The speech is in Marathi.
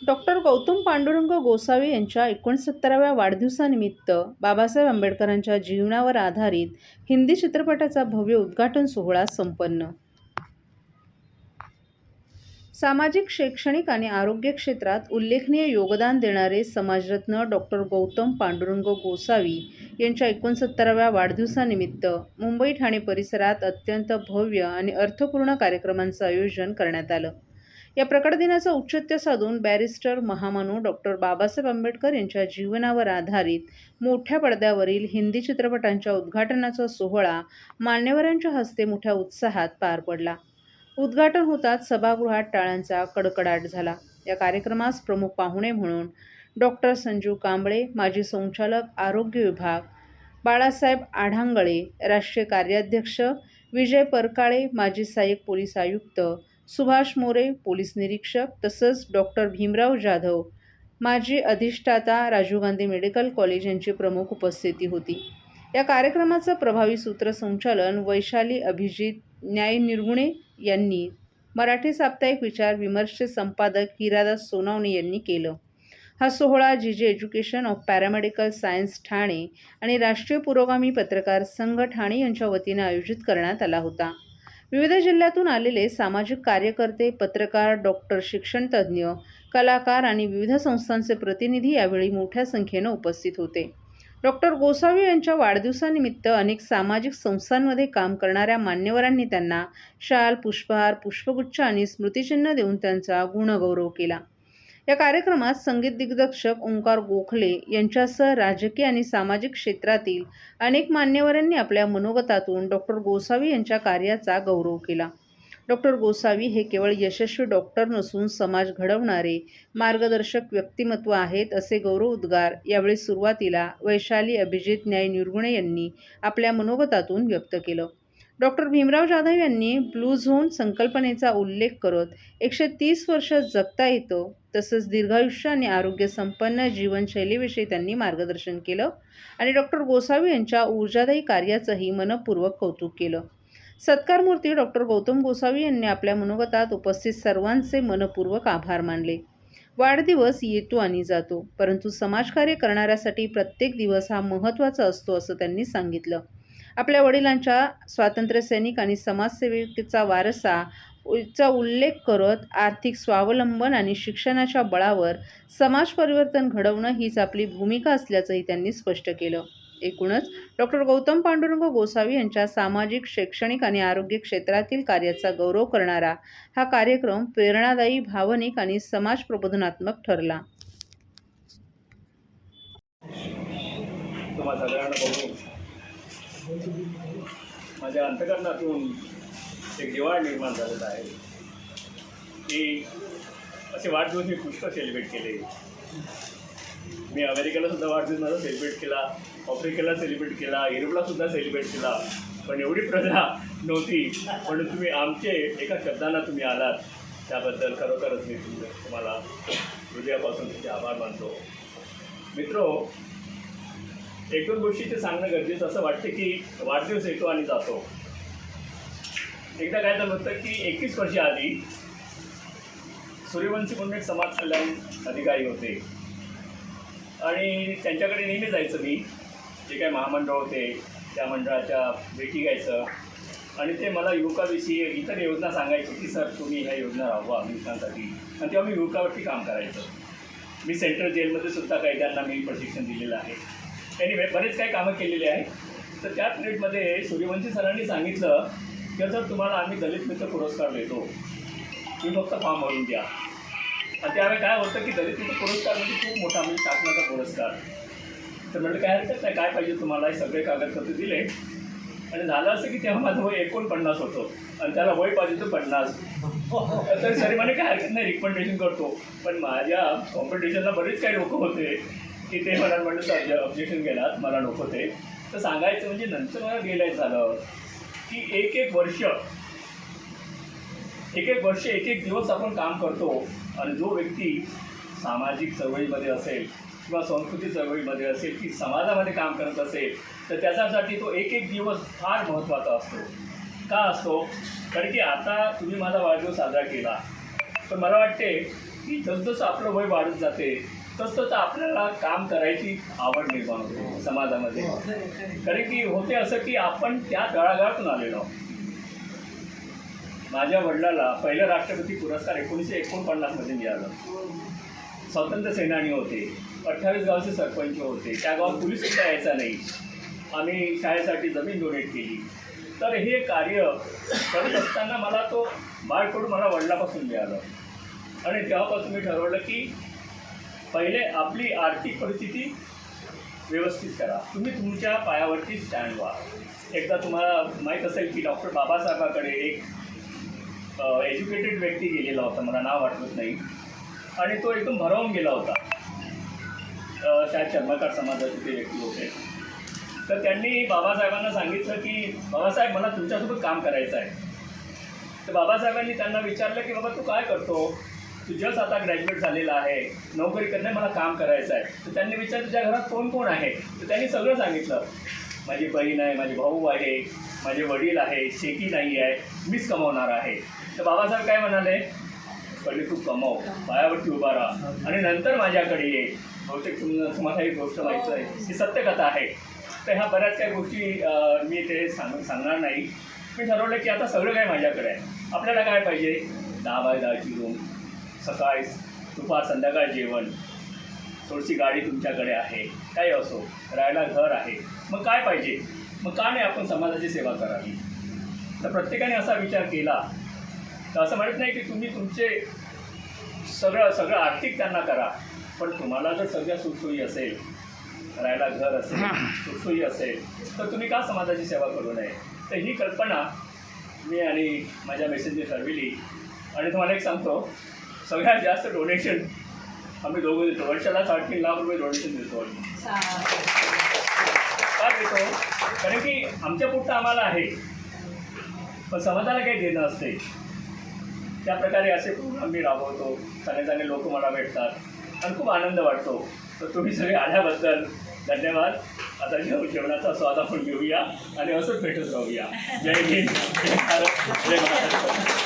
डॉक्टर गौतम पांडुरंग गोसावी यांच्या 69व्या वाढदिवसानिमित्त बाबासाहेब आंबेडकरांच्या जीवनावर आधारित हिंदी चित्रपटाचा भव्य उद्घाटन सोहळा संपन्न. सामाजिक, शैक्षणिक आणि आरोग्य क्षेत्रात उल्लेखनीय योगदान देणारे समाजरत्न डॉक्टर गौतम पांडुरंग गोसावी यांच्या 69व्या वाढदिवसानिमित्त मुंबई ठाणे परिसरात अत्यंत भव्य आणि अर्थपूर्ण कार्यक्रमांचं आयोजन करण्यात आलं. या प्रकट दिनाचं औचित्य साधून बॅरिस्टर महामानव डॉक्टर बाबासाहेब आंबेडकर यांच्या जीवनावर आधारित मोठ्या पडद्यावरील हिंदी चित्रपटांच्या उद्घाटनाचा सोहळा मान्यवरांच्या हस्ते मोठ्या उत्साहात पार पडला. उद्घाटन होताच सभागृहात टाळ्यांचा कडकडाट झाला. या कार्यक्रमास प्रमुख पाहुणे म्हणून डॉक्टर संजीव कांबळे, माजी संचालक आरोग्य विभाग, बाळासाहेब आढांगळे, राष्ट्रीय कार्याध्यक्ष, विजय परकाळे, माजी सहाय्यक पोलीस आयुक्त, सुभाष मोरे, पोलीस निरीक्षक, तसंच डॉक्टर भीमराव जाधव, माजी अधिष्ठाता, राजीव गांधी मेडिकल कॉलेज यांची प्रमुख उपस्थिती होती. या कार्यक्रमाचं प्रभावी सूत्रसंचालन वैशाली अभिजित न्यायनिर्गुणे यांनी, मराठी साप्ताहिक विचार विमर्शचे संपादक हिरादास सोनावणे यांनी केलं. हा सोहळा GJ education of paramedical science Thane आणि राष्ट्रीय पुरोगामी पत्रकार संघ ठाणे यांच्या वतीने आयोजित करण्यात आला होता. विविध जिल्ह्यातून आलेले सामाजिक कार्यकर्ते, पत्रकार, डॉक्टर, शिक्षणतज्ज्ञ, कलाकार आणि विविध संस्थांचे प्रतिनिधी यावेळी मोठ्या संख्येनं उपस्थित होते. डॉक्टर गोसावी यांच्या वाढदिवसानिमित्त अनेक सामाजिक संस्थांमध्ये काम करणाऱ्या मान्यवरांनी त्यांना शाल, पुष्पहार, पुष्पगुच्छ आणि स्मृतिचिन्ह देऊन त्यांचा गुणगौरव केला. या कार्यक्रमात संगीत दिग्दर्शक ओंकार गोखले यांच्यासह राजकीय आणि सामाजिक क्षेत्रातील अनेक मान्यवरांनी आपल्या मनोगतातून डॉक्टर गोसावी यांच्या कार्याचा गौरव केला. डॉक्टर गोसावी हे केवळ यशस्वी डॉक्टर नसून समाज घडवणारे मार्गदर्शक व्यक्तिमत्व आहेत, असे गौरवोद्गार यावेळी सुरुवातीला वैशाली अभिजित न्यायनिर्गुणे यांनी आपल्या मनोगतातून व्यक्त केलं. डॉक्टर भीमराव जाधव यांनी ब्लू झोन संकल्पनेचा उल्लेख करत 130 वर्ष जगता येतं, तसंच दीर्घायुष्य आणि आरोग्यसंपन्न जीवनशैलीविषयी त्यांनी मार्गदर्शन केलं आणि डॉक्टर गोसावी यांच्या ऊर्जादायी कार्याचंही मनःपूर्वक कौतुक केलं. सत्कारमूर्ती डॉक्टर गौतम गोसावी यांनी आपल्या मनोगतात उपस्थित सर्वांचे मनःपूर्वक आभार मानले. वाढदिवस येतो आणि जातो, परंतु समाजकार्य करणाऱ्यासाठी प्रत्येक दिवस हा महत्त्वाचा असतो, असं त्यांनी सांगितलं. आपल्या वडिलांच्या स्वातंत्र्यसैनिक आणि समाजसेवेचा वारसा उल्लेख करत आर्थिक स्वावलंबन आणि शिक्षणाच्या बळावर समाज परिवर्तन घडवणं हीच आपली भूमिका असल्याचंही त्यांनी स्पष्ट केलं. एकूणच डॉक्टर गौतम पांडुरंग गोसावी यांच्या सामाजिक, शैक्षणिक आणि आरोग्य क्षेत्रातील कार्याचा गौरव करणारा हा कार्यक्रम प्रेरणादायी, भावनिक आणि समाज प्रबोधनात्मक ठरला. तुम्हा सगळ्यांना बघून माझ्या अंतःकरणातून एक जिव्हाळा निर्माण झालेला आहे की असे वाढदिवस मी पुष्कळ सेलिब्रेट केले. मी अमेरिकेला सुद्धा वाढदिवस माझा सेलिब्रेट केला, आफ्रिकेला सेलिब्रेट केला, युरोपलासुद्धा सेलिब्रेट केला, पण एवढी प्रजा नव्हती. पण तुम्ही आमचे एका शब्दांना तुम्ही आलात, त्याबद्दल खरोखरच मी तुम्हाला हृदयापासून तुमचे आभार मानतो. मित्रो, एक दोन गोष्टीचे सांगणं गरजेचं असं वाटतं की वाढदिवस येतो आणि जातो. एकदा काय झालं होतं की 21 वर्ष आधी सूर्यवंशी म्हणून एक समाज कल्याण अधिकारी होते आणि त्यांच्याकडे नेहमी जायचं मी. जे काही महामंडळ होते त्या मंडळाच्या भेटी घ्यायचं आणि ते मला युवकाविषयी इतर योजना सांगायची की सर तुम्ही ह्या योजना राबवा युवकांसाठी, आणि तेव्हा मी युवकावरती काम करायचं. मी सेंट्रल जेलमध्ये सुद्धा कैद्यांना मी प्रशिक्षण दिलेलं आहे. त्यांनी बरेच काही कामं केलेली आहेत. तर त्या पिरियडमध्ये सूर्यवंशी सरांनी सांगितलं की सर तुम्हाला आम्ही दलित मित्र पुरस्कार देतो, तुम्ही फक्त फॉर्म भरून द्या. आणि त्यावेळी काय होतं की दलित मित्र पुरस्कार म्हणजे खूप मोठा, म्हणजे शासनाचा पुरस्कार. तर म्हटलं काय हरकत नाही, काय पाहिजे तुम्हाला, हे सगळे कागदपत्र दिले. आणि झालं असं की तेव्हा माझं वय 49 होतं आणि त्याला वय पाहिजे तर 50. तर सर म्हणे काय हरकत नाही, रिकमेंडेशन करतो. पण माझ्या कॉम्पिटिशनला बरेच काही लोक होते की ते म्हटलं सर ऑब्जेक्शन केलात, मला नको ते. तर सांगायचं म्हणजे नंतर मला रिअलाईज झालं की एक एक वर्ष एक एक दिवस आपण काम करतो आणि जो व्यक्ती सामाजिक चळवळीमध्ये असेल किंवा संस्कृती चळवळीमध्ये असेल की समाजामध्ये काम करत असेल तर त्याच्यासाठी तो एक एक दिवस फार महत्त्वाचा असतो. का असतो? कारण की आता तुम्ही माझा वाढदिवस साजरा केला, पण मला वाटते की जसजसं आपलं वय वाढत जाते तसतसं आपल्याला काम करायची आवड निर्माण होते समाजामध्ये. कारण की होते असं की आपण त्या तळागाळातून आलेलो आहोत. माझ्या वडिलाला पहिला राष्ट्रपती पुरस्कार 1949मध्ये मिळाला. स्वातंत्र्य सेनानी होते, 28 गावचे सरपंच होते, त्या गावात पोलीससुद्धा यायचा नाही. आम्ही शाळेसाठी जमीन डोनेट केली. तर हे कार्य करत असताना मला तो बाळकडून मला वडिलापासून मिळालं. आणि तेव्हापासून मी ठरवलं की पहिले आपली आर्थिक परिस्थिती व्यवस्थित करा, तुम्ही तुमच्या पायावरती स्टँड व्हा. एकदा तुम्हाला माहीत असेल की डॉक्टर बाबासाहेबांकडे एक एज्युकेटेड व्यक्ती गेलेला होता, मला नाव आठवत नाही, आणि तो एकदम भरावून गेला होता. शायद चर्मकार समाजाचे ते व्यक्ती होते. तर त्यांनी बाबासाहेबांना सांगितलं की बाबासाहेब मला तुमच्यासोबत काम करायचं आहे. तर बाबासाहेबांनी त्यांना विचारलं की बाबा तू काय करतो, तू जस्ट आता ग्रॅज्युएट झालेला आहे, नोकरी करणे, मला काम करायचं आहे. तर त्यांनी विचारलं तुझ्या घरात कोण कोण आहे. तर त्यांनी सगळं सांगितलं. माझी बहीण आहे, माझे भाऊ आहे, माझे वडील आहे, शेती नाही आहे, मीच कमवणार आहे. तर बाबासाहेब काय म्हणाले, पहिले तू कमव, पायावरती उभा राहा आणि नंतर माझ्याकडे ये. बहुतेक तुम्हाला एक गोष्ट माहिती आहे, ही सत्यकथा आहे. तर ह्या बऱ्याच काही गोष्टी मी ते सांगणार नाही. मी ठरवलं की आता सगळं काय माझ्याकडे आहे. आपल्याला काय पाहिजे, 10 बाय 10ची रूम, सकाळी दुपार संध्याकाळ जेवण, थोडीशी गाडी तुमच्याकडे आहे, काही असो, राहायला घर आहे. मग काय पाहिजे, मग का नाही आपण समाजाची सेवा करावी. तर प्रत्येकाने असा विचार केला. तर असं म्हणत नाही की तुम्ही तुमचे सगळं आर्थिक त्यांना करा, पण तुम्हाला जर सगळ्या सुखसोयी असेल, राहायला घर असेल, सुखसोयी असेल, तर तुम्ही का समाजाची सेवा करू नये. तर ही कल्पना मी आणि माझ्या मेसेजने ठरविली. आणि तुम्हाला एक सांगतो, सगळ्यात जास्त डोनेशन आम्ही दोघं देतो. वर्षाला 3.5 लाख रुपये डोनेशन देतो. का देतो, कारण की आमच्या पुढचं आम्हाला आहे, पण समाजाला काही देणं असते. त्या प्रकारे असे प्रोग्राम मी राबवतो. चांगले चांगले लोक मला भेटतात आणि खूप आनंद वाटतो. तर तुम्ही सगळे आल्याबद्दल धन्यवाद. आता जेवणाचा स्वाद आपण घेऊया आणि असंच भेटत राहूया. जय हिंद, जय भारत, जय महाराष्ट्र.